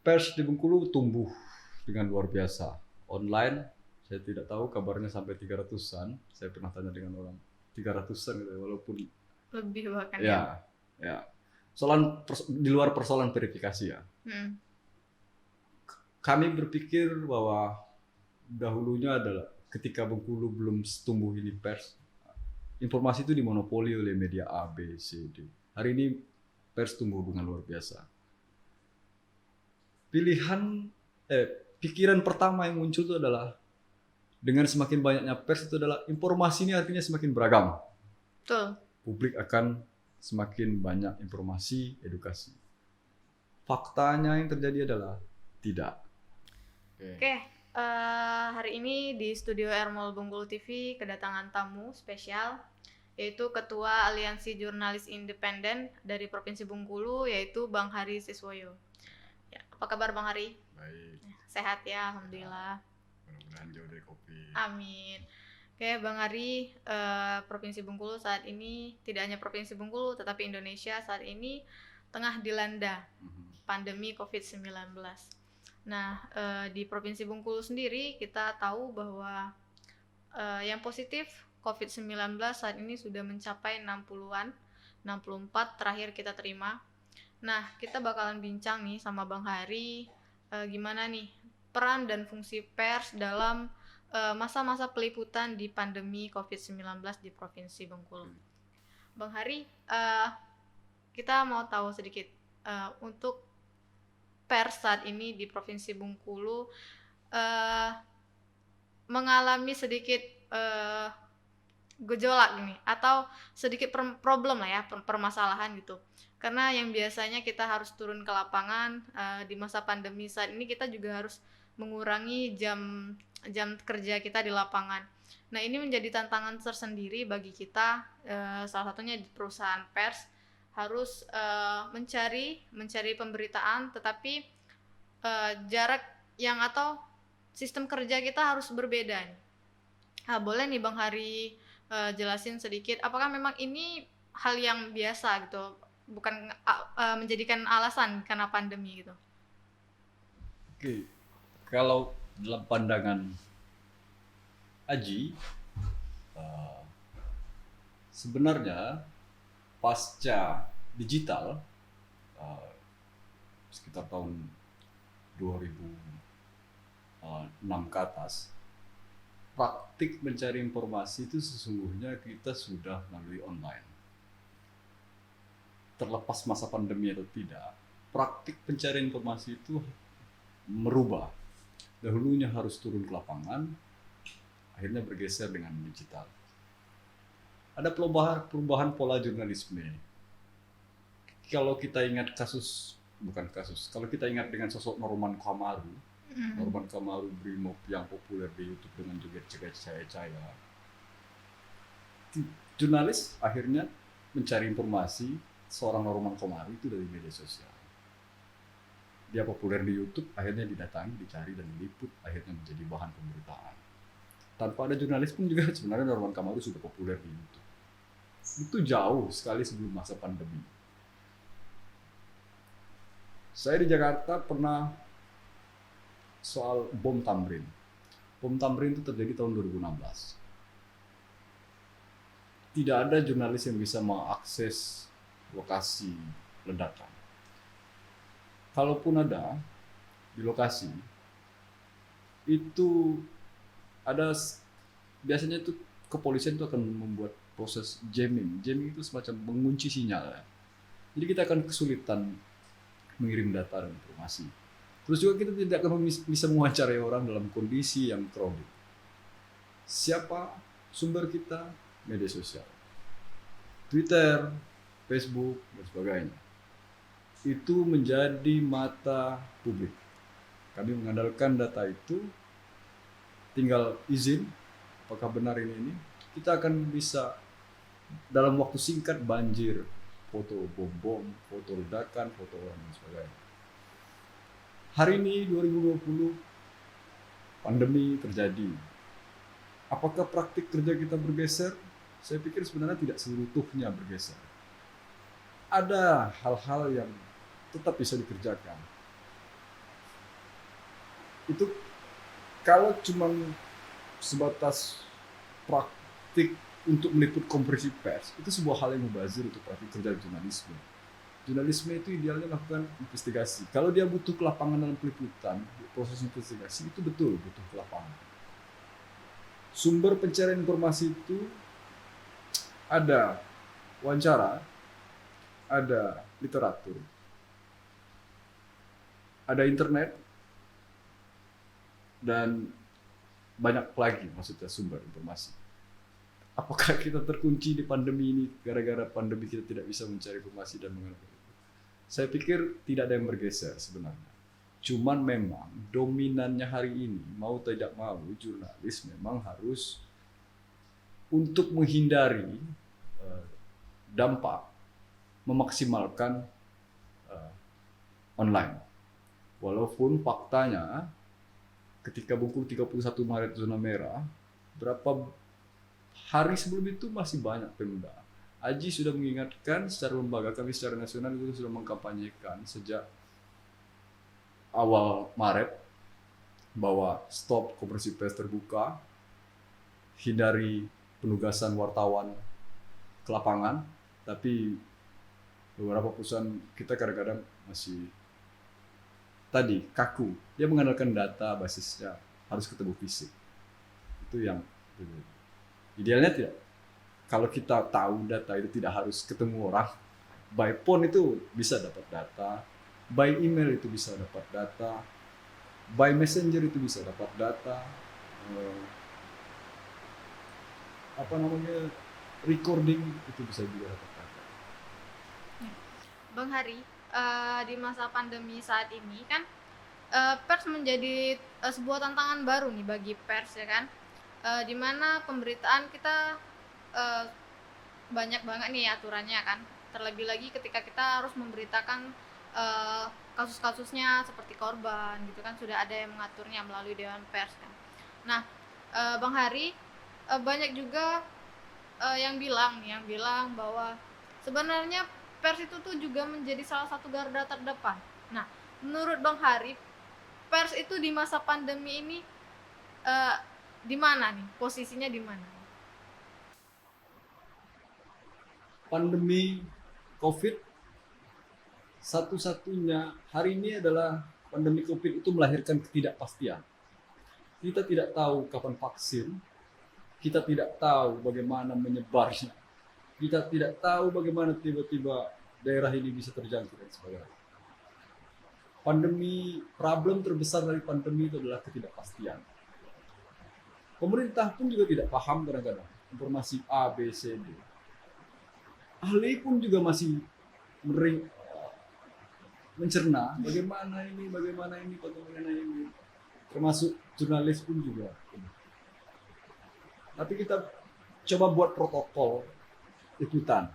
Pers di Bengkulu tumbuh dengan luar biasa. Online, saya tidak tahu kabarnya sampai 300-an. Saya pernah tanya dengan orang 300-an gitu, walaupun Lebih bahkan ya. ya, ya. Di luar persoalan verifikasi ya. Hmm. Kami berpikir bahwa dahulunya adalah ketika Bengkulu belum tumbuh ini pers, informasi itu dimonopoli oleh media A, B, C, D. Hari ini pers tumbuh dengan luar biasa. Pikiran pertama yang muncul itu adalah dengan semakin banyaknya pers itu adalah informasi ini artinya semakin beragam. Betul. Publik akan semakin banyak informasi, edukasi. Faktanya yang terjadi adalah tidak. Oke, hari ini di studio Ermol Bengkulu TV kedatangan tamu spesial, yaitu Ketua Aliansi Jurnalis Independen dari Provinsi Bengkulu, yaitu Bang Hari Siswoyo. Ya, apa kabar Bang Hari? Baik. Sehat ya, alhamdulillah. Mudah-mudahan jauh dari kopi. Amin. Oke, Bang Hari, Provinsi Bengkulu saat ini, tidak hanya Provinsi Bengkulu, tetapi Indonesia saat ini tengah dilanda pandemi COVID-19. Nah, di Provinsi Bengkulu sendiri kita tahu bahwa yang positif COVID-19 saat ini sudah mencapai 60-an, 64 terakhir kita terima. Nah, kita bakalan bincang nih sama Bang Hari, gimana nih peran dan fungsi pers dalam masa-masa peliputan di pandemi COVID-19 di Provinsi Bengkulu. Bang Hari, kita mau tahu sedikit untuk pers saat ini di Provinsi Bengkulu mengalami sedikit gejolak gini atau sedikit problem lah ya, permasalahan gitu. Karena yang biasanya kita harus turun ke lapangan di masa pandemi saat ini kita juga harus mengurangi jam kerja kita di lapangan. Nah, ini menjadi tantangan tersendiri bagi kita, salah satunya di perusahaan pers harus mencari pemberitaan, tetapi jarak yang atau sistem kerja kita harus berbeda. Boleh nih Bang Hari jelasin sedikit, apakah memang ini hal yang biasa gitu, bukan menjadikan alasan karena pandemi gitu? Oke, kalau dalam pandangan Aji, sebenarnya pasca digital sekitar tahun 2006 ke atas, praktik mencari informasi itu sesungguhnya kita sudah melalui online. Terlepas masa pandemi atau tidak, praktik pencarian informasi itu merubah. Dahulunya harus turun ke lapangan, akhirnya bergeser dengan digital. Ada perubahan pola jurnalisme. Kalau kita ingat kalau kita ingat dengan sosok Norman Kamaru, Norman Kamaru Brimob yang populer di YouTube dengan joget caya-caya. Jurnalis akhirnya mencari informasi seorang Norman Kamaru itu dari media sosial. Dia populer di YouTube, akhirnya didatangi, dicari dan diliput, akhirnya menjadi bahan pemberitaan. Tanpa ada jurnalis pun juga sebenarnya Norman Kamaru sudah populer di YouTube. Itu jauh sekali sebelum masa pandemi. Saya di Jakarta pernah soal bom Tamrin. Bom Tamrin itu terjadi tahun 2016. Tidak ada jurnalis yang bisa mengakses lokasi ledakan. Kalaupun ada di lokasi, itu ada biasanya itu kepolisian itu akan membuat proses jamming. Jamming itu semacam mengunci sinyal. Ya. Jadi kita akan kesulitan mengirim data dan informasi. Terus juga kita tidak akan bisa mewawancarai orang dalam kondisi yang crowded. Siapa sumber kita? Media sosial. Twitter, Facebook, dan sebagainya. Itu menjadi mata publik. Kami mengandalkan data itu, tinggal izin, apakah benar ini, kita akan bisa dalam waktu singkat banjir foto bom, foto ledakan, foto orang dan sebagainya. Hari ini 2020 pandemi terjadi. Apakah praktik kerja kita bergeser? Saya pikir sebenarnya tidak seutuhnya bergeser. Ada hal-hal yang tetap bisa dikerjakan. itu kalau cuma sebatas praktik untuk meliput konferensi pers, itu sebuah hal yang mubazir untuk praktik kerja jurnalisme. Jurnalisme itu idealnya melakukan investigasi. Kalau dia butuh ke lapangan dalam peliputan, proses investigasi itu betul butuh ke lapangan. Sumber pencarian informasi itu ada wawancara, ada literatur, ada internet, dan banyak lagi maksudnya sumber informasi. Apakah kita terkunci di pandemi ini gara-gara pandemi kita tidak bisa mencari informasi dan mengenai? Saya pikir tidak ada yang bergeser sebenarnya. Cuman memang dominannya hari ini, mau tidak mau, jurnalis memang harus untuk menghindari dampak, memaksimalkan online. Walaupun faktanya ketika Bengkulu 31 Maret zona merah, berapa hari sebelum itu masih banyak Pemda. Aji sudah mengingatkan secara lembaga, kami secara nasional itu sudah mengkampanyekan sejak awal Maret bahwa stop konferensi pers terbuka, hindari penugasan wartawan ke lapangan, tapi beberapa perusahaan kita kadang-kadang masih tadi kaku. Dia mengandalkan data basisnya harus ketemu fisik. Itu yang idealnya tidak. Kalau kita tahu data itu tidak harus ketemu orang, by phone itu bisa dapat data, by email itu bisa dapat data, by messenger itu bisa dapat data, recording itu bisa juga dapat data. Bang Hari, di masa pandemi saat ini kan pers menjadi sebuah tantangan baru nih bagi pers ya kan, di mana pemberitaan kita banyak banget nih aturannya kan, terlebih lagi ketika kita harus memberitakan kasus-kasusnya seperti korban gitu kan, sudah ada yang mengaturnya melalui Dewan Pers kan. Nah, Bang Hari, banyak juga yang bilang bahwa sebenarnya pers itu tuh juga menjadi salah satu garda terdepan. Nah, menurut Bang Hari, pers itu di masa pandemi ini di mana nih? Posisinya di mana? Pandemi COVID satu-satunya hari ini adalah pandemi COVID itu melahirkan ketidakpastian. Kita tidak tahu kapan vaksin, kita tidak tahu bagaimana menyebarnya, kita tidak tahu bagaimana tiba-tiba daerah ini bisa terjangkit dan sebagainya. Problem terbesar dari pandemi itu adalah ketidakpastian. Pemerintah pun juga tidak paham kadang-kadang informasi A, B, C, D. Ahli pun juga masih mencerna bagaimana ini. Termasuk jurnalis pun juga. Tapi kita coba buat protokol liputan.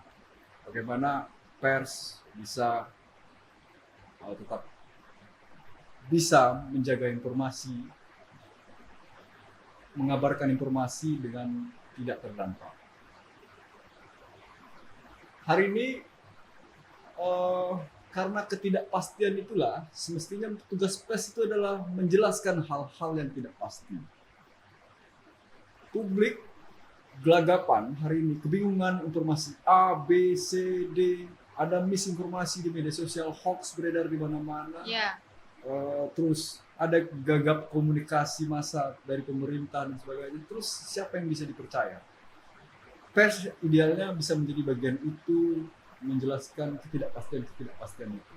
Bagaimana pers bisa tetap bisa menjaga informasi, mengabarkan informasi dengan tidak terdampak. Hari ini karena ketidakpastian itulah semestinya tugas pers itu adalah menjelaskan hal-hal yang tidak pasti. Publik gelagapan hari ini, kebingungan informasi A, B, C, D, ada misinformasi di media sosial, hoax beredar di mana-mana. Yeah. Terus ada gagap komunikasi massa dari pemerintah dan sebagainya. Terus siapa yang bisa dipercaya? Pers idealnya bisa menjadi bagian itu, menjelaskan ketidakpastian itu.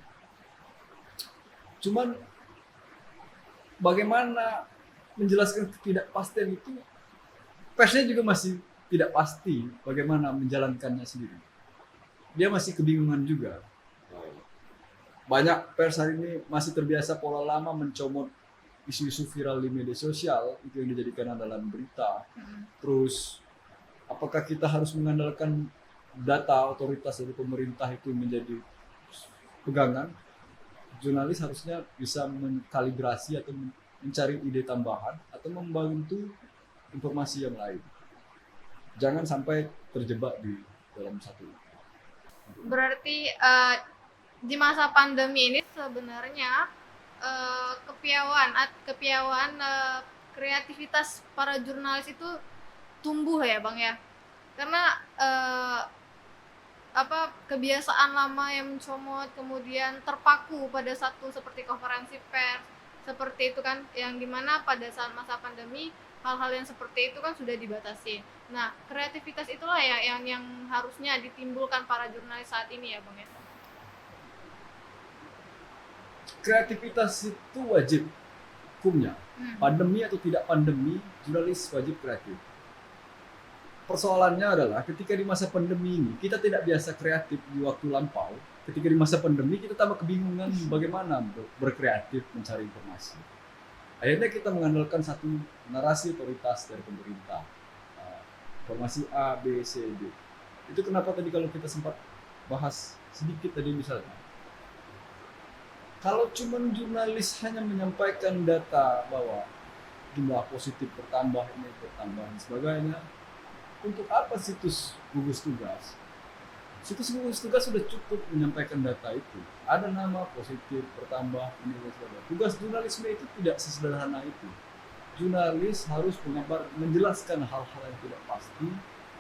Cuman bagaimana menjelaskan ketidakpastian itu, persnya juga masih tidak pasti bagaimana menjalankannya sendiri. Dia masih kebingungan juga. Banyak pers hari ini masih terbiasa pola lama mencomot isu-isu viral di media sosial, itu yang dijadikan andalan berita. Terus apakah kita harus mengandalkan data otoritas dari pemerintah itu menjadi pegangan? Jurnalis harusnya bisa mengkalibrasi atau mencari ide tambahan atau membantu informasi yang lain. Jangan sampai terjebak di dalam satu. Berarti di masa pandemi ini sebenarnya kepiawaan kreativitas para jurnalis itu tumbuh ya Bang ya, karena kebiasaan lama yang mencomot kemudian terpaku pada satu seperti konferensi pers seperti itu kan, yang dimana pada saat masa pandemi hal-hal yang seperti itu kan sudah dibatasi. Nah, kreativitas itulah yang harusnya ditimbulkan para jurnalis saat ini ya Bang ya. Kreativitas itu wajib hukumnya. Pandemi atau tidak pandemi, jurnalis wajib kreatif. Persoalannya adalah ketika di masa pandemi ini kita tidak biasa kreatif di waktu lampau. Ketika di masa pandemi kita tambah kebingungan bagaimana berkreatif mencari informasi. Akhirnya kita mengandalkan satu narasi otoritas dari pemerintah. Informasi A, B, C, D. Itu kenapa tadi kalau kita sempat bahas sedikit tadi misalnya. Kalau cuma jurnalis hanya menyampaikan data bahwa jumlah positif bertambah, ini bertambah dan sebagainya, untuk apa situs gugus tugas? Situs gugus tugas sudah cukup menyampaikan data itu. Ada nama positif bertambah, ini dan sebagainya. Tugas jurnalisme itu tidak sesederhana itu. Jurnalis harus menjelaskan hal-hal yang tidak pasti.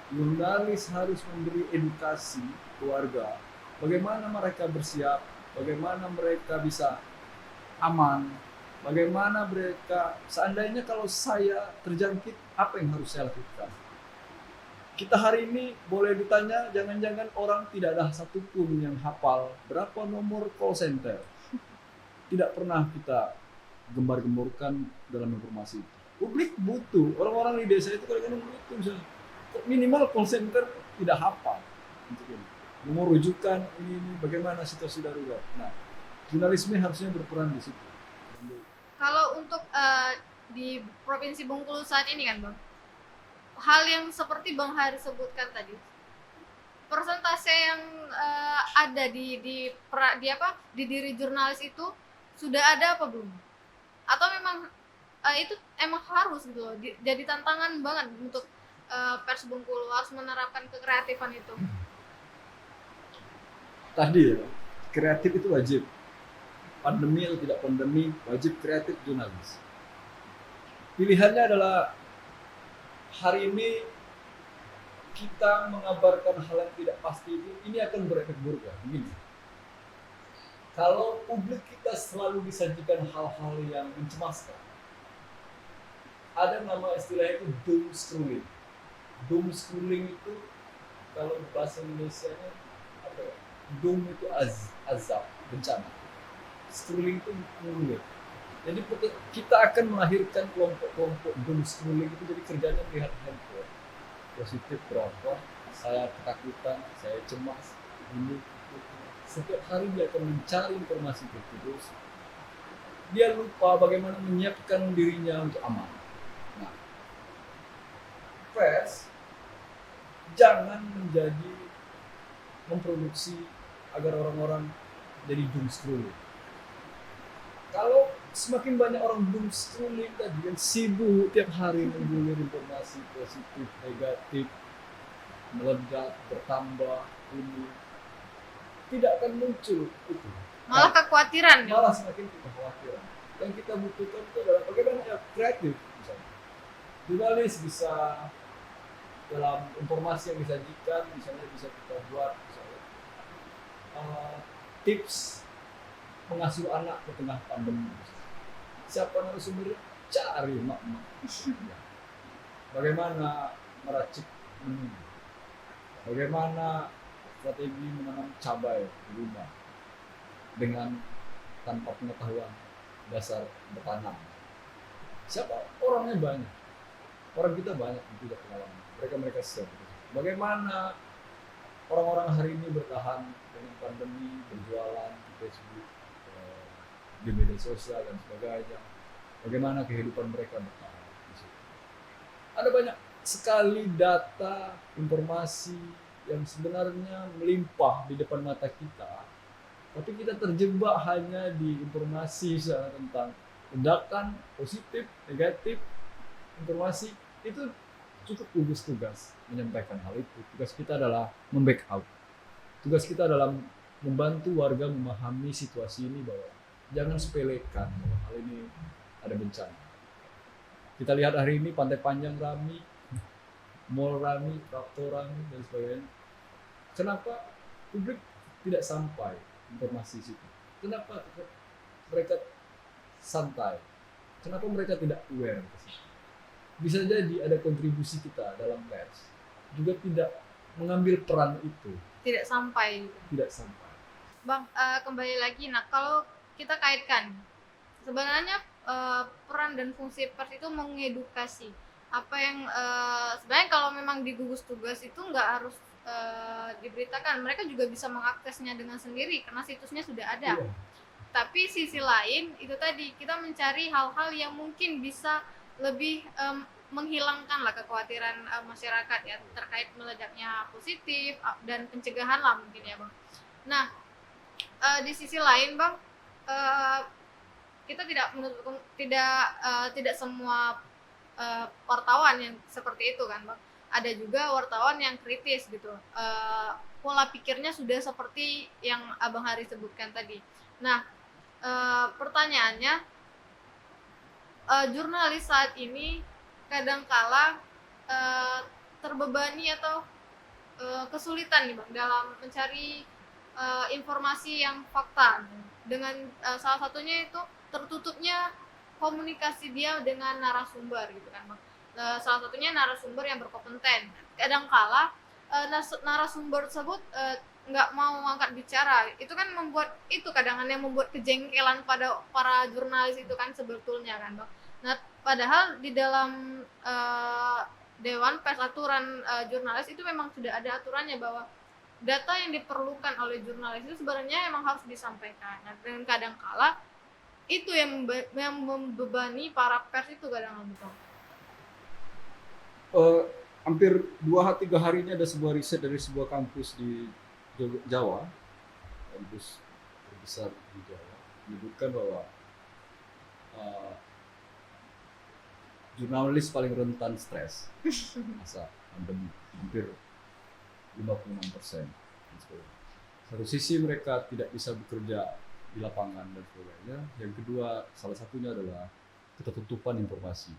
Jurnalis harus memberi edukasi keluarga. Bagaimana mereka bersiap, bagaimana mereka bisa aman, bagaimana mereka, seandainya kalau saya terjangkit, apa yang harus saya lakukan? Kita hari ini boleh ditanya, jangan-jangan orang tidak ada satupun yang hafal berapa nomor call center. Tidak pernah kita gembar-gemborkan dalam informasi itu. Publik butuh, orang-orang di desa itu kadang-kadang butuh misalnya, minimal call center tidak hafal untuk ini. Nomor rujukan ini bagaimana situasi darurat. Nah, jurnalisme harusnya berperan di situ. Kalau untuk di Provinsi Bengkulu saat ini kan Bang, hal yang seperti Bang Hari sebutkan tadi, persentase yang ada di diri jurnalis itu sudah ada apa belum? Atau memang itu emang harus gitu loh, jadi tantangan banget untuk pers Bengkulu harus menerapkan kekreatifan itu. Tadi ya, kreatif itu wajib. Pandemi atau tidak pandemi, wajib kreatif jurnalis. Pilihannya adalah hari ini kita mengabarkan hal yang tidak pasti itu, ini akan berefek buruk ya. Begini, kalau publik kita selalu disajikan hal-hal yang mencemaskan, ada nama istilahnya itu doom scrolling. Doom scrolling itu kalau bahasa Indonesianya apa ya? Doom itu azab, bencana. Scrolling itu mulut. Jadi kita akan melahirkan kelompok-kelompok doom scrolling itu, jadi kerjanya melihat handphone. Positif berapa, saya ketakutan, saya cemas, ini. Setiap hari dia akan mencari informasi itu terus. Dia lupa bagaimana menyiapkan dirinya untuk aman. Nah, pers jangan memproduksi agar orang-orang jadi doom scrolling. Kalau semakin banyak orang doom scrolling tadi yang sibuk tiap hari menggulir informasi positif, negatif, meledak, bertambah, ini tidak akan muncul itu. Malah kekhawatiran. Malah semakin kekhawatiran. Yang kita butuhkan itu adalah bagaimana ya kreatif misalnya. Jurnalis bisa dalam informasi yang disajikan, misalnya bisa kita buat misalnya tips mengasuh anak ke tengah pandemi. Siapa narasumbernya? Cari emak-emak. Bagaimana meracik menu? Bagaimana strategi menanam cabai di rumah dengan tanpa pengetahuan dasar bertanam? Siapa? Orangnya banyak. Orang kita banyak yang tidak pengalaman. Mereka share. Bagaimana orang-orang hari ini bertahan dengan pandemi, berjualan di Facebook, di media sosial dan sebagainya. Bagaimana kehidupan mereka bertahan di situ. Ada banyak sekali data, informasi yang sebenarnya melimpah di depan mata kita, tapi kita terjebak hanya di informasi tentang ledakan, positif, negatif, informasi. Itu cukup gugus tugas menyampaikan hal itu. Tugas kita adalah membackup. Tugas kita adalah membantu warga memahami situasi ini bahwa jangan sepelekan bahwa hal ini ada bencana. Kita lihat hari ini Pantai Panjang ramai, mall ramai, traktor ramai dan sebagainya. Kenapa publik tidak sampai informasi situ? Kenapa mereka santai? Kenapa mereka tidak aware? Bisa jadi ada kontribusi kita dalam pers juga tidak mengambil peran itu. Tidak sampai. Tidak sampai. Bang, kembali lagi, nah kalau kita kaitkan, sebenarnya peran dan fungsi pers itu mengedukasi. Apa yang sebenarnya kalau memang di gugus tugas itu nggak harus diberitakan, mereka juga bisa mengaksesnya dengan sendiri karena situsnya sudah ada. Iya. Tapi sisi lain itu tadi kita mencari hal-hal yang mungkin bisa lebih menghilangkan lah kekhawatiran masyarakat ya terkait meledaknya positif dan pencegahan lah mungkin ya Bang. Nah di sisi lain Bang, kita tidak menutup tidak semua wartawan yang seperti itu kan Bang. Ada juga wartawan yang kritis gitu. Pola pikirnya sudah seperti yang Abang Hari sebutkan tadi. Nah, pertanyaannya, jurnalis saat ini kadangkala terbebani atau kesulitan nih Bang dalam mencari informasi yang fakta dengan salah satunya itu tertutupnya komunikasi dia dengan narasumber gitu kan Bang. Salah satunya narasumber yang berkompeten. Kadangkala narasumber tersebut nggak mau angkat bicara, itu kan membuat itu kadang-kadang yang membuat kejengkelan pada para jurnalis itu kan sebetulnya kan Bang. Nah padahal di dalam Dewan Pers aturan jurnalis itu memang sudah ada aturannya bahwa data yang diperlukan oleh jurnalis itu sebenarnya emang harus disampaikan. Nah, dan kadang-kala itu yang membebani para pers itu kadang-kadang. Hampir 2-3 hari ini ada sebuah riset dari sebuah kampus di Jawa, kampus terbesar di Jawa, menyebutkan bahwa jurnalis paling rentan stres masa pandemi, hampir 56%. Satu sisi mereka tidak bisa bekerja di lapangan dan sebagainya. Yang kedua, salah satunya adalah ketertutupan informasi.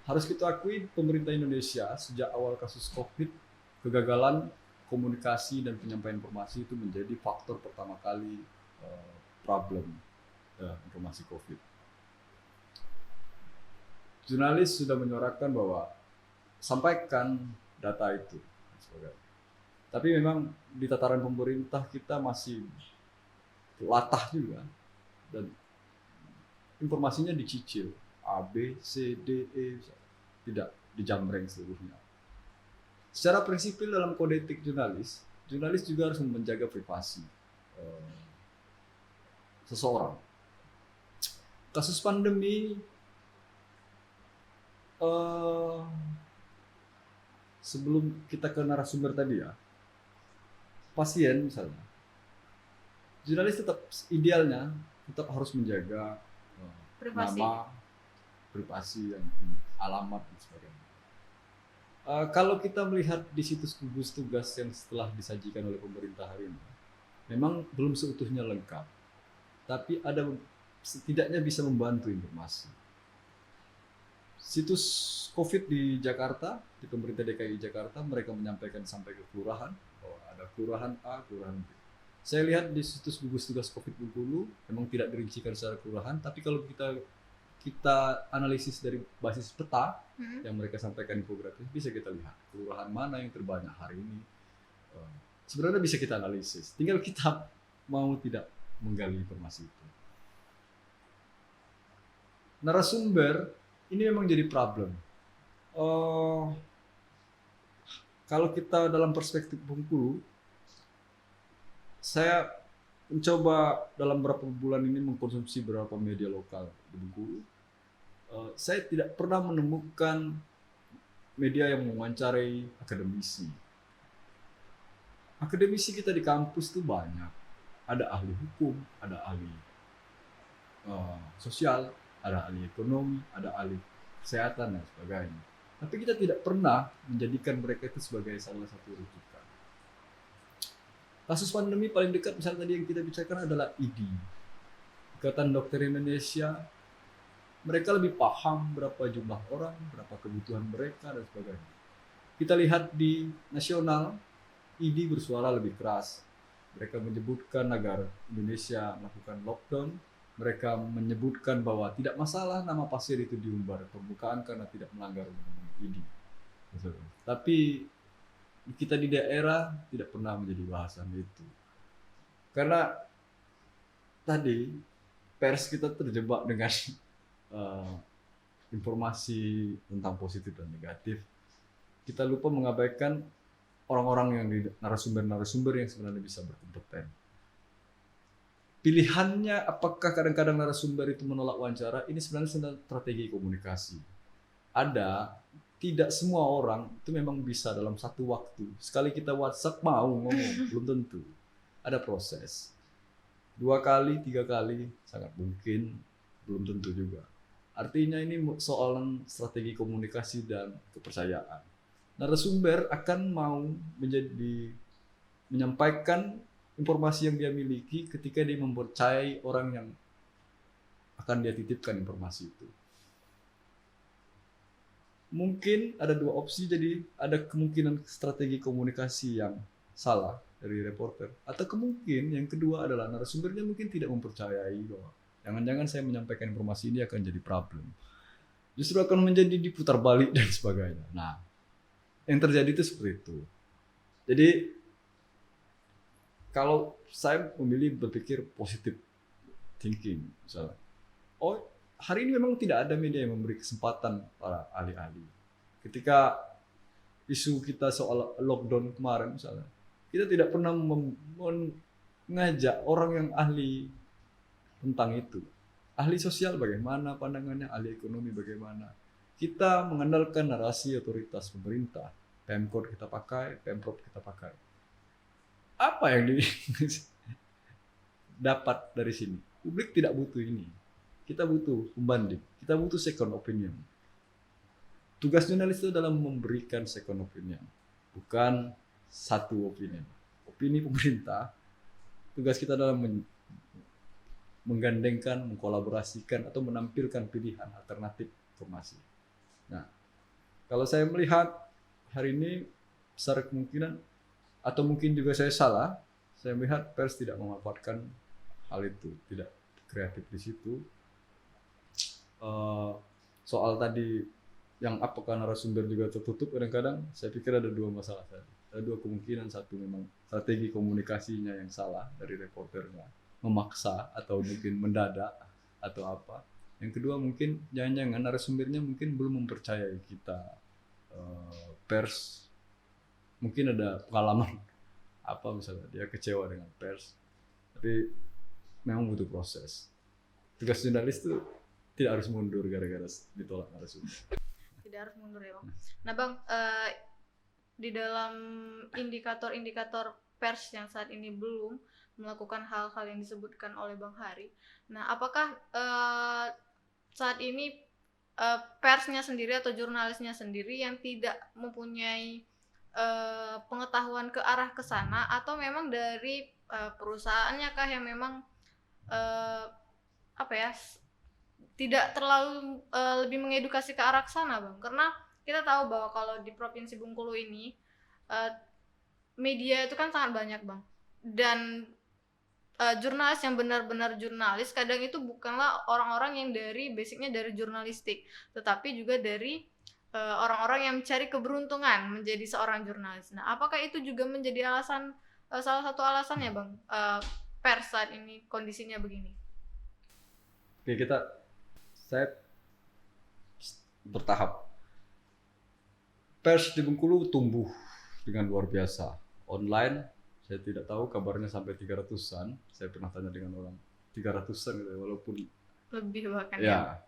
Harus kita akui pemerintah Indonesia sejak awal kasus COVID, kegagalan komunikasi dan penyampaian informasi itu menjadi faktor pertama kali problem informasi COVID. Jurnalis sudah menyuarakan bahwa sampaikan data itu. Tapi memang di tataran pemerintah kita masih latah juga dan informasinya dicicil. A, B, C, D, E, tidak dijamreng seluruhnya. Secara prinsipil dalam kode etik jurnalis juga harus menjaga privasi seseorang. Kasus pandemi sebelum kita ke narasumber tadi ya, pasien misalnya, jurnalis tetap idealnya tetap harus menjaga nama, privasi yang alamat dan sebagainya. Kalau kita melihat di situs gugus tugas yang setelah disajikan oleh pemerintah hari ini, memang belum seutuhnya lengkap, tapi ada setidaknya bisa membantu informasi. Situs COVID di Jakarta, di pemerintah DKI Jakarta, mereka menyampaikan sampai ke kelurahan bahwa ada kelurahan A, kelurahan B. Saya lihat di situs gugus tugas COVID Bengkulu memang tidak dirincikan secara kelurahan, tapi kalau kita analisis dari basis peta yang mereka sampaikan infografis, bisa kita lihat kelurahan mana yang terbanyak hari ini. Sebenarnya bisa kita analisis, tinggal kita mau tidak menggali informasi itu. Narasumber ini memang jadi problem. Kalau kita dalam perspektif Bengkulu, saya mencoba dalam beberapa bulan ini mengkonsumsi beberapa media lokal di Bengkulu. Saya tidak pernah menemukan media yang mewawancarai akademisi. Akademisi kita di kampus itu banyak. Ada ahli hukum, ada ahli sosial, ada ahli ekonomi, ada ahli kesehatan dan sebagainya. Tapi kita tidak pernah menjadikan mereka itu sebagai salah satu rujukan. Kasus pandemi paling dekat misalnya tadi yang kita bicarakan adalah ID. Ikatan Dokter Indonesia, mereka lebih paham berapa jumlah orang, berapa kebutuhan mereka, dan sebagainya. Kita lihat di nasional, ID bersuara lebih keras. Mereka menyebutkan agar Indonesia melakukan lockdown. Mereka menyebutkan bahwa tidak masalah nama pasien itu diumbar ke permukaan karena tidak melanggar undang-undang ID. Tapi kita di daerah tidak pernah menjadi bahasan itu. Karena tadi pers kita terjebak dengan informasi tentang positif dan negatif. Kita lupa mengabaikan orang-orang yang di narasumber-narasumber yang sebenarnya bisa berkompeten. Pilihannya apakah kadang-kadang narasumber itu menolak wawancara, ini sebenarnya strategi komunikasi. Ada, tidak semua orang itu memang bisa dalam satu waktu. Sekali kita WhatsApp mau ngomong, belum tentu. Ada proses. 2 kali, 3 kali, sangat mungkin, belum tentu juga. Artinya ini soalan strategi komunikasi dan kepercayaan. Narasumber akan mau menyampaikan informasi yang dia miliki ketika dia mempercayai orang yang akan dia titipkan informasi itu. Mungkin ada 2 opsi, jadi ada kemungkinan strategi komunikasi yang salah dari reporter, atau kemungkinan yang kedua adalah narasumbernya mungkin tidak mempercayai bahwa jangan-jangan saya menyampaikan informasi ini akan jadi problem. Justru akan menjadi diputar balik dan sebagainya. Nah, yang terjadi itu seperti itu. Jadi kalau saya memilih berpikir positive thinking, misalnya, oh hari ini memang tidak ada media yang memberi kesempatan para ahli-ahli. Ketika isu kita soal lockdown kemarin misalnya, kita tidak pernah mengajak orang yang ahli tentang itu. Ahli sosial bagaimana pandangannya, ahli ekonomi bagaimana. Kita mengandalkan narasi otoritas pemerintah. Pemkot kita pakai, Pemprov kita pakai. Apa yang dapat dari sini? Publik tidak butuh ini. Kita butuh pembanding. Kita butuh second opinion. Tugas jurnalis itu adalah memberikan second opinion, bukan satu opinion. Opini pemerintah, tugas kita adalah menggandengkan, mengkolaborasikan, atau menampilkan pilihan alternatif informasi. Nah, kalau saya melihat hari ini besar kemungkinan, atau mungkin juga saya salah, saya melihat pers tidak memanfaatkan hal itu, tidak kreatif di situ. Soal tadi yang apakah narasumber juga tertutup, kadang-kadang saya pikir ada 2 masalah tadi. Ada 2 kemungkinan, satu memang strategi komunikasinya yang salah dari reporternya, memaksa atau mungkin mendadak atau apa. Yang kedua mungkin jangan-jangan narasumbernya mungkin belum mempercayai kita pers. Mungkin ada pengalaman apa misalnya dia kecewa dengan pers, tapi memang butuh proses. Tugas jurnalis itu tidak harus mundur gara-gara ditolak narasumber. Tidak harus mundur ya Bang. Nah Bang, di dalam indikator-indikator pers yang saat ini belum melakukan hal-hal yang disebutkan oleh Bang Hari. Nah apakah saat ini persnya sendiri atau jurnalisnya sendiri yang tidak mempunyai pengetahuan ke arah ke sana, atau memang dari perusahaannya kah yang memang tidak terlalu lebih mengedukasi ke arah ke sana Bang? Karena kita tahu bahwa kalau di Provinsi Bengkulu ini media itu kan sangat banyak Bang, dan jurnalis yang benar-benar jurnalis kadang itu bukanlah orang-orang yang basicnya dari jurnalistik, tetapi juga dari orang-orang yang mencari keberuntungan menjadi seorang jurnalis. Nah, apakah itu juga menjadi alasan, salah satu alasannya Bang, pers saat ini kondisinya begini? Oke, saya bertahap. Pers di Bengkulu tumbuh dengan luar biasa. Online, saya tidak tahu kabarnya sampai 300-an. Saya pernah tanya dengan orang 300-an gitu, walaupun lebih bahkan ya.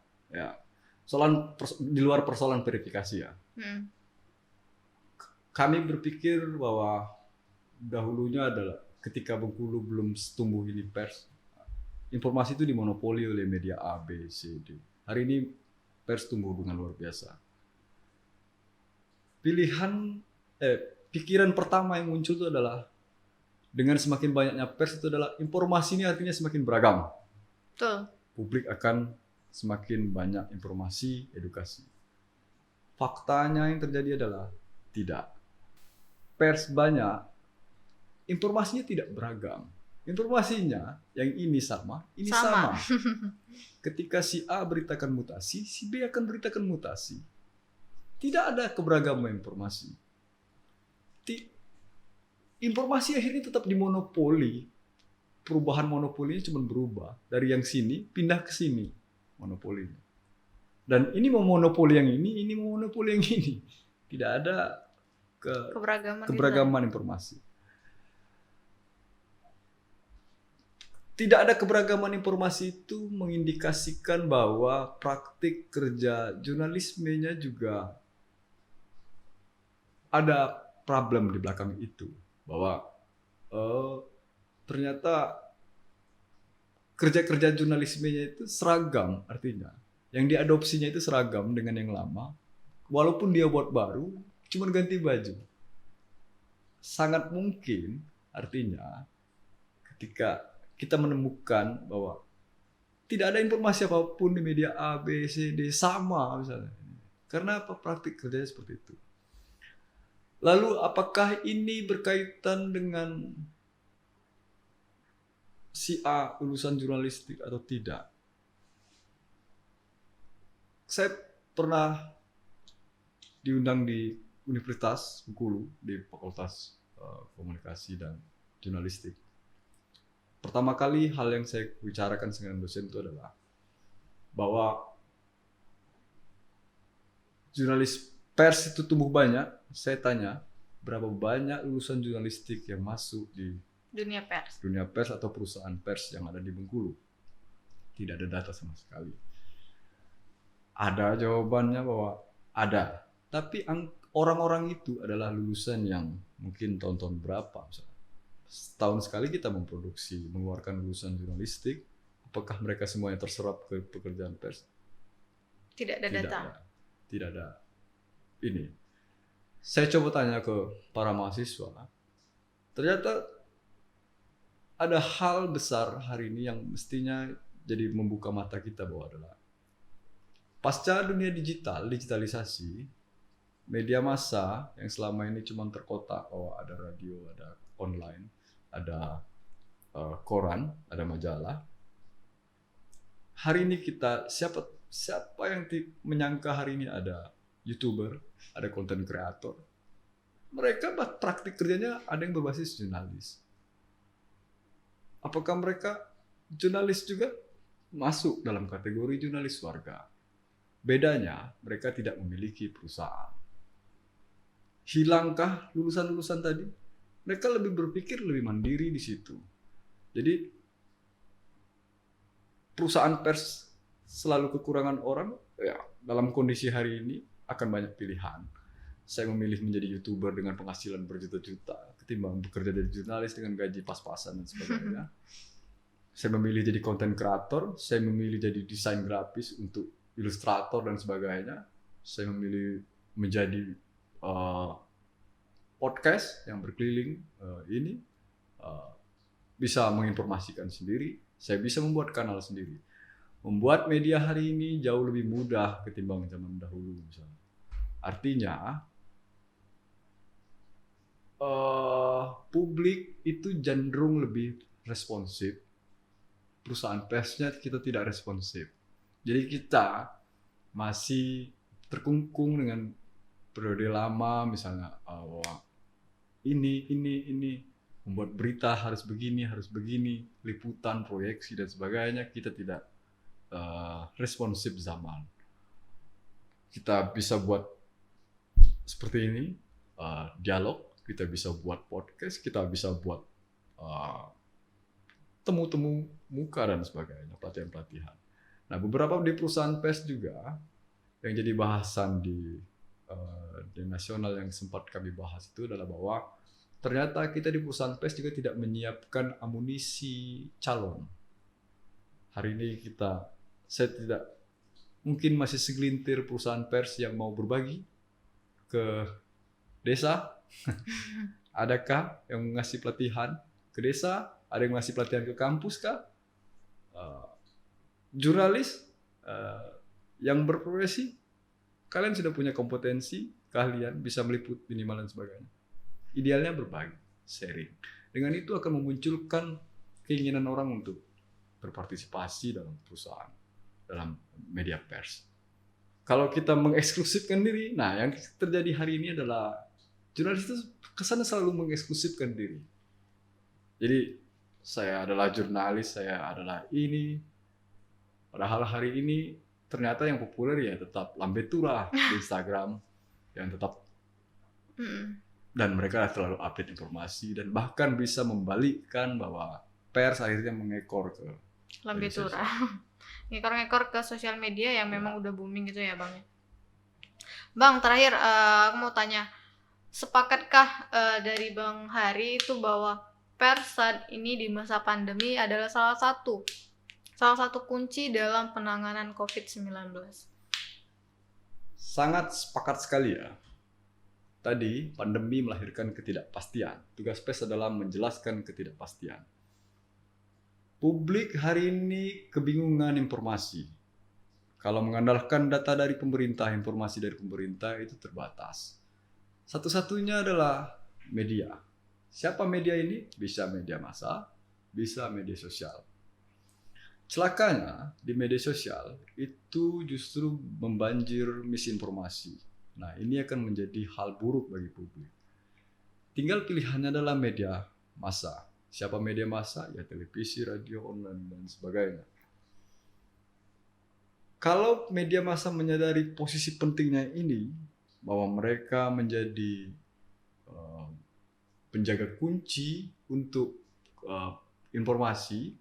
Di luar persoalan verifikasi ya. Kami berpikir bahwa dahulunya adalah ketika Bengkulu belum tumbuh ini pers, informasi itu dimonopoli oleh media A, B, C, D. Hari ini pers tumbuh dengan luar biasa. Pikiran pertama yang muncul itu adalah dengan semakin banyaknya pers itu adalah informasi ini artinya semakin beragam. Betul. Publik akan semakin banyak informasi, edukasi. Faktanya yang terjadi adalah tidak. Pers banyak, informasinya tidak beragam. Informasinya yang ini sama, ini sama. Ketika si A beritakan mutasi, si B akan beritakan mutasi. Tidak ada keberagaman informasi. Informasi akhirnya tetap dimonopoli. Perubahan monopolinya cuma berubah dari yang sini pindah ke sini monopolinya. Dan ini mau monopoli yang ini mau monopoli yang ini. Tidak ada keberagaman informasi. Tidak ada keberagaman informasi itu mengindikasikan bahwa praktik kerja jurnalismenya juga ada problem di belakang itu. Bahwa ternyata kerja-kerja jurnalismenya itu seragam, artinya yang diadopsinya itu seragam dengan yang lama, walaupun dia buat baru, cuma ganti baju. Sangat mungkin, artinya ketika kita menemukan bahwa tidak ada informasi apapun di media A, B, C, D sama misalnya, karena apa? Praktik kerjanya seperti itu. Lalu apakah ini berkaitan dengan si A lulusan jurnalistik atau tidak? Saya pernah diundang di Universitas Bengkulu di Fakultas Komunikasi dan Jurnalistik. Pertama kali hal yang saya bicarakan dengan dosen itu adalah bahwa jurnalis pers itu tumbuh banyak. Saya tanya, berapa banyak lulusan jurnalistik yang masuk di dunia pers atau perusahaan pers yang ada di Bengkulu? Tidak ada data sama sekali. Ada jawabannya bahwa ada, tapi orang-orang itu adalah lulusan yang mungkin tahun-tahun berapa misalnya. Setahun sekali kita memproduksi, mengeluarkan lulusan jurnalistik. Apakah mereka semuanya terserap ke pekerjaan pers? Tidak ada data. Tidak ada. Ini saya coba tanya ke para mahasiswa, ternyata ada hal besar hari ini yang mestinya jadi membuka mata kita bahwa adalah pasca dunia digitalisasi, media massa yang selama ini cuma terkotak bahwa ada radio, ada online, ada koran, ada majalah. Hari ini kita siapa yang menyangka hari ini ada YouTuber, ada content creator. Mereka praktik kerjanya ada yang berbasis jurnalis. Apakah mereka jurnalis juga? Masuk dalam kategori jurnalis warga. Bedanya, mereka tidak memiliki perusahaan. Hilangkah lulusan-lulusan tadi? Mereka lebih berpikir lebih mandiri di situ. Jadi, perusahaan pers selalu kekurangan orang, ya dalam kondisi hari ini akan banyak pilihan. Saya memilih menjadi YouTuber dengan penghasilan berjuta-juta ketimbang bekerja jadi jurnalis dengan gaji pas-pasan dan sebagainya. Saya memilih jadi content creator, saya memilih jadi desain grafis untuk ilustrator dan sebagainya. Saya memilih menjadi podcast yang berkeliling bisa menginformasikan sendiri. Saya bisa membuat kanal sendiri. Membuat media hari ini jauh lebih mudah ketimbang zaman dahulu misalnya. Artinya publik itu cenderung lebih responsif. Perusahaan persnya kita tidak responsif. Jadi kita masih terkungkung dengan periode lama misalnya ini membuat berita harus begini, liputan, proyeksi dan sebagainya. Kita tidak responsif zaman. Kita bisa buat seperti ini, dialog, kita bisa buat podcast, kita bisa buat temu-temu muka dan sebagainya, pelatihan-pelatihan. Nah, beberapa di perusahaan pers juga yang jadi bahasan di nasional yang sempat kami bahas itu adalah bahwa ternyata kita di perusahaan pers juga tidak menyiapkan amunisi calon. Hari ini saya tidak mungkin masih segelintir perusahaan pers yang mau berbagi ke desa. Adakah yang ngasih pelatihan ke desa, ada yang ngasih pelatihan ke kampus kah? Jurnalis yang berprofesi, kalian sudah punya kompetensi, keahlian, bisa meliput minimal dan sebagainya. Idealnya berbagi, sharing. Dengan itu akan memunculkan keinginan orang untuk berpartisipasi dalam perusahaan, dalam media pers. Kalau kita mengeksklusifkan diri, nah yang terjadi hari ini adalah jurnalis itu kesannya selalu mengeksklusifkan diri. Jadi saya adalah jurnalis, saya adalah ini. Padahal hari ini ternyata yang populer ya tetap Lambe Tura di Instagram, yang tetap dan mereka selalu update informasi dan bahkan bisa membalikkan bahwa pers akhirnya mengekor ke Lambe Tura. Ngekor-ngekor ke sosial media yang memang udah booming gitu ya Bang. Bang, terakhir aku mau tanya, sepakatkah dari Bang Hari itu bahwa pers saat ini di masa pandemi adalah salah satu kunci dalam penanganan COVID-19? Sangat sepakat sekali ya. Tadi pandemi melahirkan ketidakpastian. Tugas pers adalah menjelaskan ketidakpastian. Publik hari ini kebingungan informasi. Kalau mengandalkan data dari pemerintah, informasi dari pemerintah itu terbatas. Satu-satunya adalah media. Siapa media ini? Bisa media massa, bisa media sosial. Celakanya di media sosial itu justru membanjir misinformasi. Nah, ini akan menjadi hal buruk bagi publik. Tinggal pilihannya adalah media massa. Siapa media massa? Ya televisi, radio, online, dan sebagainya. Kalau media massa menyadari posisi pentingnya ini, bahwa mereka menjadi penjaga kunci untuk informasi,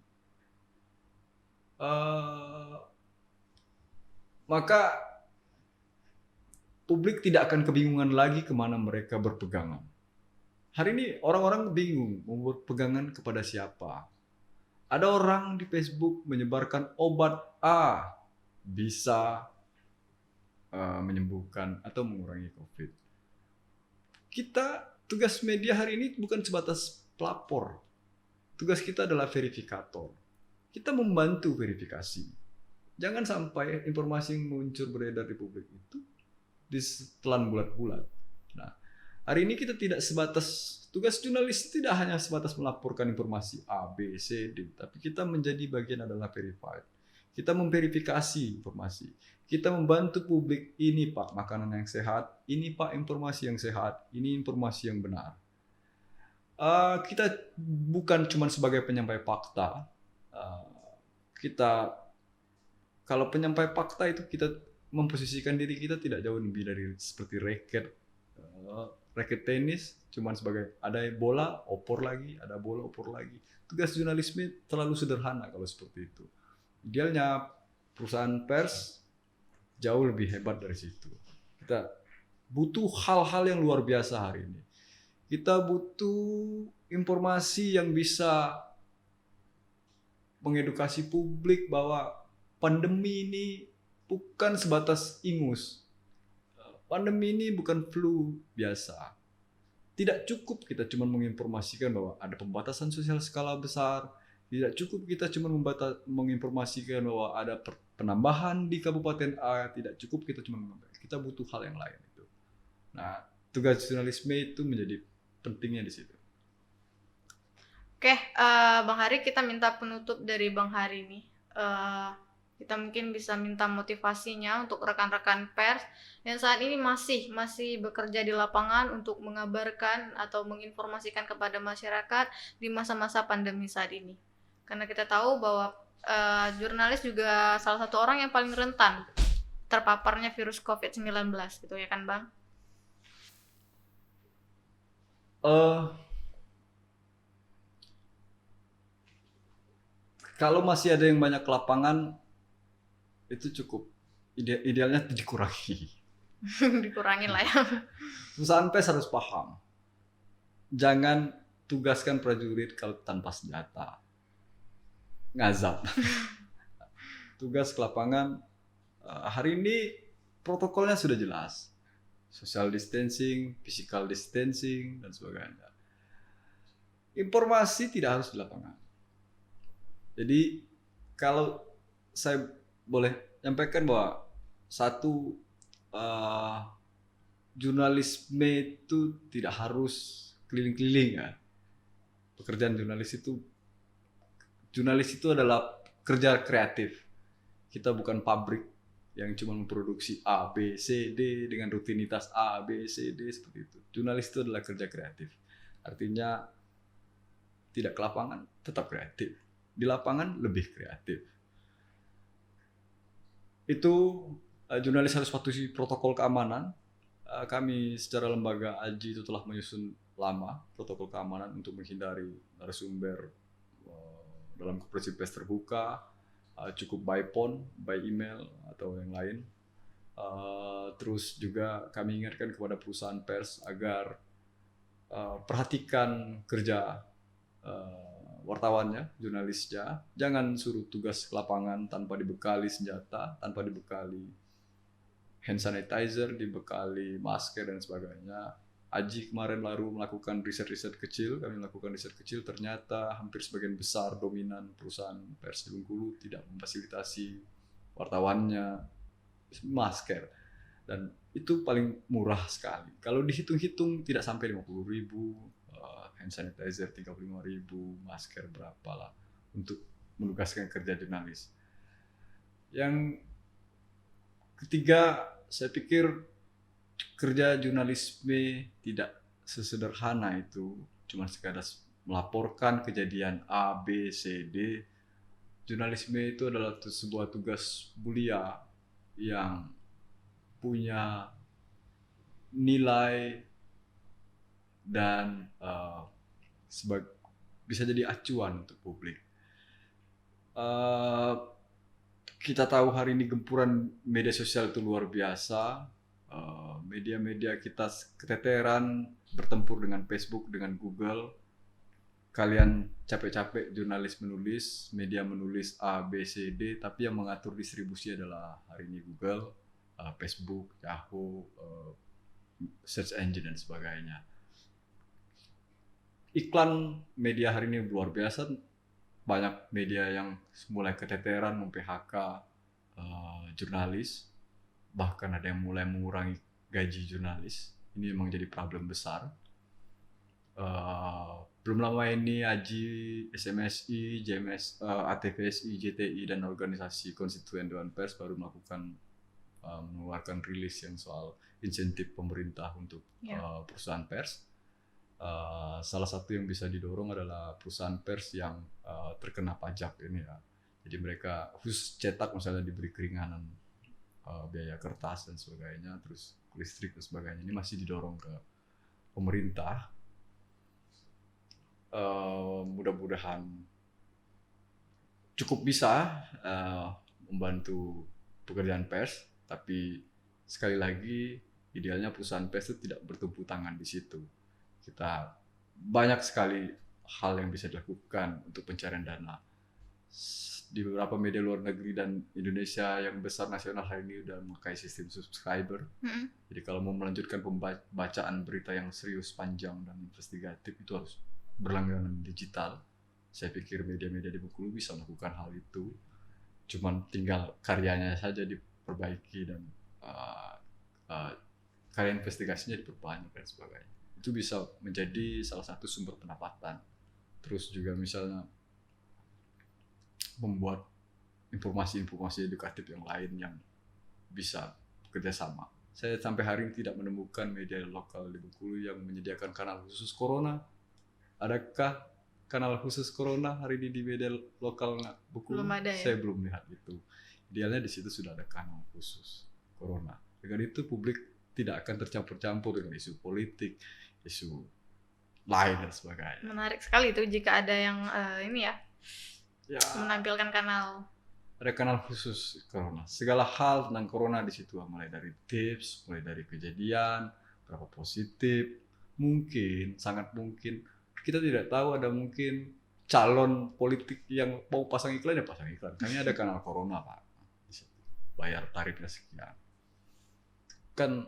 maka publik tidak akan kebingungan lagi kemana mereka berpegangan. Hari ini orang-orang bingung mau berpegangan kepada siapa. Ada orang di Facebook menyebarkan obat A bisa menyembuhkan atau mengurangi COVID. Kita, tugas media hari ini bukan sebatas pelapor. Tugas kita adalah verifikator. Kita membantu verifikasi. Jangan sampai informasi yang muncul beredar di publik itu ditelan bulat-bulat. Nah, hari ini kita tidak sebatas, tugas jurnalis tidak hanya sebatas melaporkan informasi A, B, C, D, tapi kita menjadi bagian adalah verified. Kita memverifikasi informasi. Kita membantu publik, ini Pak makanan yang sehat, ini Pak informasi yang sehat, ini informasi yang benar. Kita bukan cuma sebagai penyampai fakta. Kita, kalau penyampai fakta itu kita memposisikan diri kita tidak jauh lebih dari seperti raket tenis, cuman sebagai ada bola opor lagi, ada bola opor lagi. Tugas jurnalisme terlalu sederhana kalau seperti itu. Idealnya perusahaan pers jauh lebih hebat dari situ. Kita butuh hal-hal yang luar biasa hari ini. Kita butuh informasi yang bisa mengedukasi publik bahwa pandemi ini bukan sebatas ingus. Pandemi ini bukan flu biasa. Tidak cukup kita cuma menginformasikan bahwa ada pembatasan sosial skala besar. Tidak cukup kita cuma menginformasikan bahwa ada penambahan di kabupaten A. Tidak cukup kita cuma mengambil. Kita butuh hal yang lain itu. Nah, tugas jurnalisme itu menjadi pentingnya di situ. Oke, Bang Hari, kita minta penutup dari Bang Hari nih. Kita mungkin bisa minta motivasinya untuk rekan-rekan pers yang saat ini masih bekerja di lapangan untuk mengabarkan atau menginformasikan kepada masyarakat di masa-masa pandemi saat ini. Karena kita tahu bahwa jurnalis juga salah satu orang yang paling rentan terpaparnya virus COVID-19, gitu ya kan Bang? Kalau masih ada yang banyak lapangan, itu cukup. Idealnya dikurangi. Dikurangin lah ya. Perusahaan pers harus paham. Jangan tugaskan prajurit kalau tanpa senjata. Ngazap. Tugas ke lapangan, hari ini protokolnya sudah jelas. Social distancing, physical distancing, dan sebagainya. informasi tidak harus di lapangan. Jadi kalau saya boleh nyampaikan bahwa satu, jurnalisme itu tidak harus keliling-keliling ya. Pekerjaan jurnalis itu adalah kerja kreatif. Kita bukan pabrik yang cuma memproduksi A, B, C, D dengan rutinitas A, B, C, D seperti itu. Jurnalis itu adalah kerja kreatif. Artinya tidak ke lapangan, tetap kreatif. Di lapangan lebih kreatif. Itu jurnalis harus patuhi protokol keamanan. Kami secara lembaga AJI itu telah menyusun lama protokol keamanan untuk menghindari narasumber dalam konferensi pers terbuka, cukup by phone, by email atau yang lain. Terus juga kami ingatkan kepada perusahaan pers agar perhatikan kerja wartawannya, jurnalisnya. Jangan suruh tugas ke lapangan tanpa dibekali senjata, tanpa dibekali hand sanitizer, dibekali masker dan sebagainya. Aji kemarin lalu melakukan riset-riset kecil, kami melakukan riset kecil, ternyata hampir sebagian besar dominan perusahaan pers di Bengkulu tidak memfasilitasi wartawannya masker. Dan itu paling murah sekali. Kalau dihitung-hitung tidak sampai 50.000, hand sanitizer 35.000, masker berapa lah untuk menugaskan kerja jurnalis. Yang ketiga, saya pikir kerja jurnalisme tidak sesederhana itu cuma sekadar melaporkan kejadian A, B, C, D. Jurnalisme itu adalah sebuah tugas mulia yang punya nilai dan bisa jadi acuan untuk publik. Kita tahu hari ini gempuran media sosial itu luar biasa. Media-media kita keteteran bertempur dengan Facebook, dengan Google. Kalian capek-capek jurnalis menulis, media menulis A, B, C, D, tapi yang mengatur distribusi adalah hari ini Google, Facebook, Yahoo, search engine dan sebagainya. Iklan media hari ini luar biasa. Banyak media yang mulai keteteran mem-PHK jurnalis. Bahkan ada yang mulai mengurangi gaji jurnalis. Ini memang jadi problem besar. Belum lama ini AJI, SMSI, JMS, ATVSI, JTI, dan organisasi konstituen Dewan Pers baru mengeluarkan rilis yang soal insentif pemerintah untuk perusahaan pers. Salah satu yang bisa didorong adalah perusahaan pers yang terkena pajak ini ya. Jadi mereka khusus cetak misalnya diberi keringanan biaya kertas dan sebagainya, terus listrik dan sebagainya. Ini masih didorong ke pemerintah. Mudah-mudahan cukup bisa membantu pekerjaan pers, tapi sekali lagi idealnya perusahaan pers itu tidak bertumpu tangan di situ. Kita banyak sekali hal yang bisa dilakukan untuk pencarian dana. Di beberapa media luar negeri dan Indonesia yang besar nasional hari ini udah memakai sistem subscriber. Jadi kalau mau melanjutkan pembacaan berita yang serius, panjang dan investigatif itu harus berlangganan digital. Saya pikir media-media di Bengkulu bisa melakukan hal itu. Cuman tinggal karyanya saja diperbaiki dan karya investigasinya diperbanyak dan sebagainya. Itu bisa menjadi salah satu sumber pendapatan. Terus juga misalnya membuat informasi-informasi edukatif yang lain yang bisa bekerja sama. Saya sampai hari ini tidak menemukan media lokal di Bengkulu yang menyediakan kanal khusus Corona. Adakah kanal khusus Corona hari ini di media lokal Bengkulu? Belum ada ya? Saya belum lihat itu. Idealnya di situ sudah ada kanal khusus Corona. Dengan itu publik tidak akan tercampur-campur dengan isu politik, isu lain dan sebagainya. Menarik sekali itu jika ada yang menampilkan kanal. Ada kanal khusus Corona. Segala hal tentang Corona di situ, mulai dari tips, mulai dari kejadian, berapa positif, mungkin, sangat mungkin. Kita tidak tahu, ada mungkin calon politik yang mau pasang iklan ya pasang iklan. Kami ada kanal Corona Pak, di situ. Bayar tarifnya sekian. Kan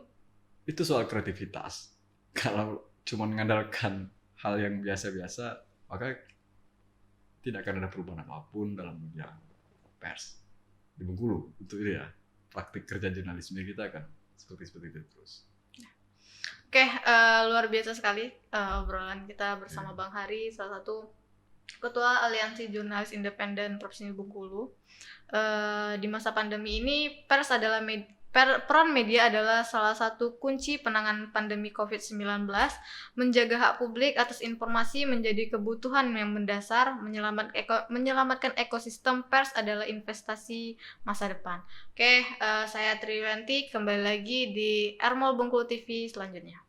itu soal kreativitas. Kalau cuma mengandalkan hal yang biasa-biasa, maka tidak akan ada perubahan apapun dalam dunia pers di Bengkulu. Untuk itu ya, praktik kerja jurnalisme kita akan seperti itu terus. Oke, luar biasa sekali obrolan kita bersama Bang Hari, salah satu Ketua Aliansi Jurnalis Independen Provinsi Bengkulu. Di masa pandemi ini, peran media adalah salah satu kunci penanganan pandemi COVID-19. Menjaga hak publik atas informasi menjadi kebutuhan yang mendasar. Menyelamatkan ekosistem pers adalah investasi masa depan. Oke, saya Triwanti, kembali lagi di Ermol Bengkulu TV selanjutnya.